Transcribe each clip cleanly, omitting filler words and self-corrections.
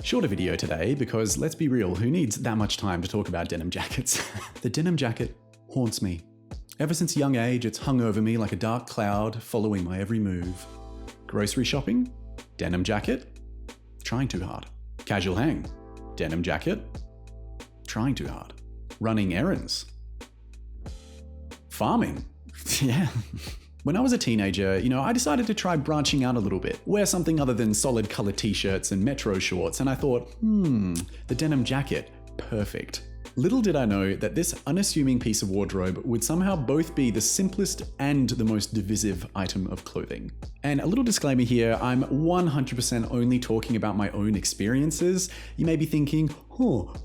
Shorter video today because let's be real, who needs that much time to talk about denim jackets? The denim jacket haunts me. Ever since a young age, it's hung over me like a dark cloud, following my every move. Grocery shopping? Denim jacket? Trying too hard. Casual hang? Denim jacket? Trying too hard. Running errands? Farming? Yeah. When I was a teenager, I decided to try branching out a little bit, wear something other than solid color t-shirts and metro shorts, and I thought, the denim jacket, perfect. Little did I know that this unassuming piece of wardrobe would somehow both be the simplest and the most divisive item of clothing. And a little disclaimer here, I'm 100% only talking about my own experiences. You may be thinking,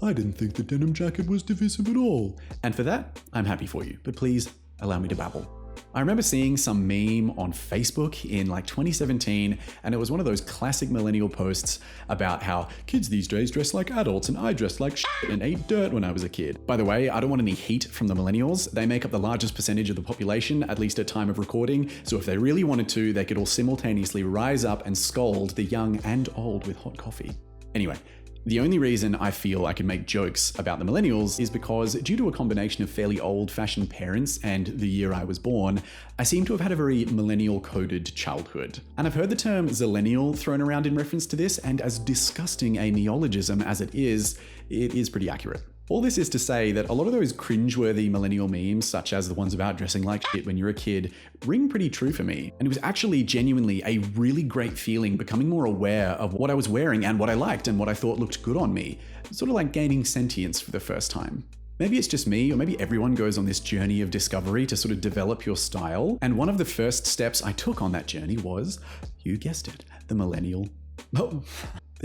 I didn't think the denim jacket was divisive at all. And for that, I'm happy for you, but please allow me to babble. I remember seeing some meme on Facebook in 2017, and it was one of those classic millennial posts about how kids these days dress like adults and I dressed like shit and ate dirt when I was a kid. By the way, I don't want any heat from the millennials. They make up the largest percentage of the population, at least at time of recording, so if they really wanted to, they could all simultaneously rise up and scold the young and old with hot coffee. Anyway, the only reason I feel I can make jokes about the millennials is because, due to a combination of fairly old-fashioned parents and the year I was born, I seem to have had a very millennial-coded childhood. And I've heard the term zillennial thrown around in reference to this, and as disgusting a neologism as it is pretty accurate. All this is to say that a lot of those cringeworthy millennial memes, such as the ones about dressing like shit when you're a kid, ring pretty true for me. And it was actually genuinely a really great feeling becoming more aware of what I was wearing and what I liked and what I thought looked good on me. Sort of like gaining sentience for the first time. Maybe it's just me, or maybe everyone goes on this journey of discovery to sort of develop your style. And one of the first steps I took on that journey was, you guessed it, the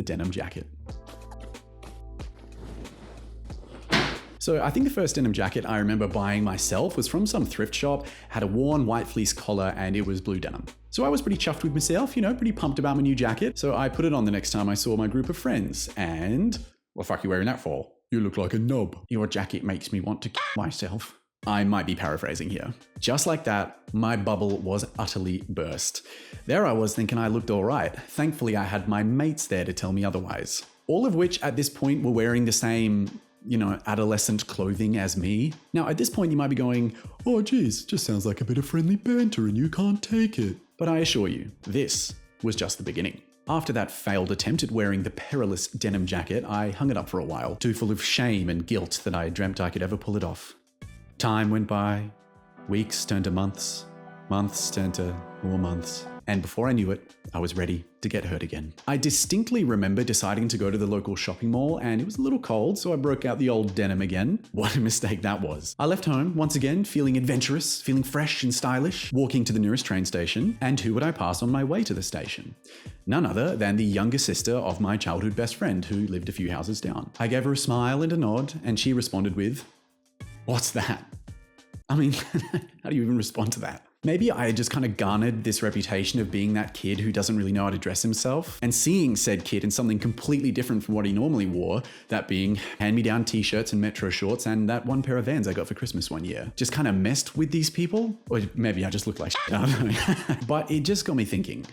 denim jacket. So I think the first denim jacket I remember buying myself was from some thrift shop, had a worn white fleece collar, and it was blue denim. So I was pretty chuffed with myself, pretty pumped about my new jacket. So I put it on the next time I saw my group of friends, and what the fuck are you wearing that for? You look like a knob. Your jacket makes me want to kill myself. I might be paraphrasing here. Just like that, my bubble was utterly burst. There I was thinking I looked all right. Thankfully, I had my mates there to tell me otherwise. All of which at this point were wearing the same adolescent clothing as me. Now, at this point, you might be going, oh geez, just sounds like a bit of friendly banter and you can't take it. But I assure you, this was just the beginning. After that failed attempt at wearing the perilous denim jacket, I hung it up for a while, too full of shame and guilt that I dreamt I could ever pull it off. Time went by, weeks turned to months, months turned to more months. And before I knew it, I was ready to get hurt again. I distinctly remember deciding to go to the local shopping mall, and it was a little cold, so I broke out the old denim again. What a mistake that was. I left home, once again, feeling adventurous, feeling fresh and stylish, walking to the nearest train station, and who would I pass on my way to the station? None other than the younger sister of my childhood best friend who lived a few houses down. I gave her a smile and a nod, and she responded with, "What's that?" I mean, how do you even respond to that? Maybe I just kind of garnered this reputation of being that kid who doesn't really know how to dress himself, and seeing said kid in something completely different from what he normally wore, that being hand-me-down t-shirts and metro shorts and that one pair of Vans I got for Christmas one year. Just kind of messed with these people? Or maybe I just look like shit, I don't know. But it just got me thinking.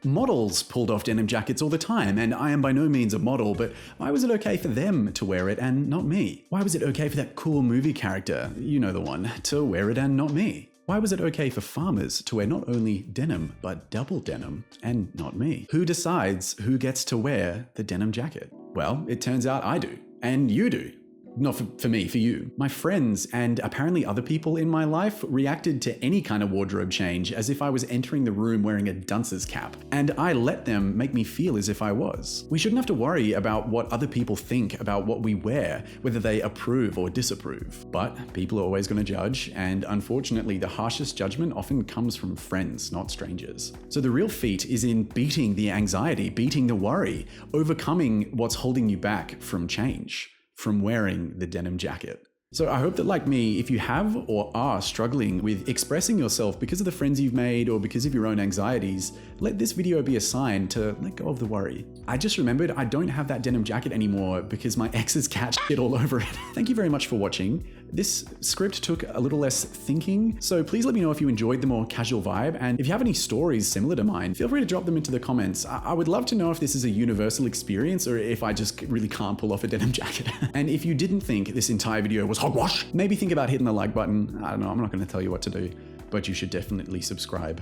Models pulled off denim jackets all the time, and I am by no means a model, but why was it okay for them to wear it and not me? Why was it okay for that cool movie character, you know the one, to wear it and not me? Why was it okay for farmers to wear not only denim, but double denim, and not me? Who decides who gets to wear the denim jacket? Well, it turns out I do, and you do. Not for me, for you. My friends and apparently other people in my life reacted to any kind of wardrobe change as if I was entering the room wearing a dunce's cap, and I let them make me feel as if I was. We shouldn't have to worry about what other people think about what we wear, whether they approve or disapprove. But people are always going to judge, and unfortunately the harshest judgment often comes from friends, not strangers. So the real feat is in beating the anxiety, beating the worry, overcoming what's holding you back from change, from wearing the denim jacket. So I hope that, like me, if you have or are struggling with expressing yourself because of the friends you've made or because of your own anxieties, let this video be a sign to let go of the worry. I just remembered I don't have that denim jacket anymore because my ex's cat shit all over it. Thank you very much for watching. This script took a little less thinking, so please let me know if you enjoyed the more casual vibe, and if you have any stories similar to mine, feel free to drop them into the comments. I would love to know if this is a universal experience or if I just really can't pull off a denim jacket. And if you didn't think this entire video was hogwash, maybe think about hitting the like button. I don't know, I'm not going to tell you what to do, but you should definitely subscribe.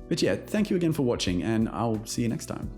But yeah, thank you again for watching, and I'll see you next time.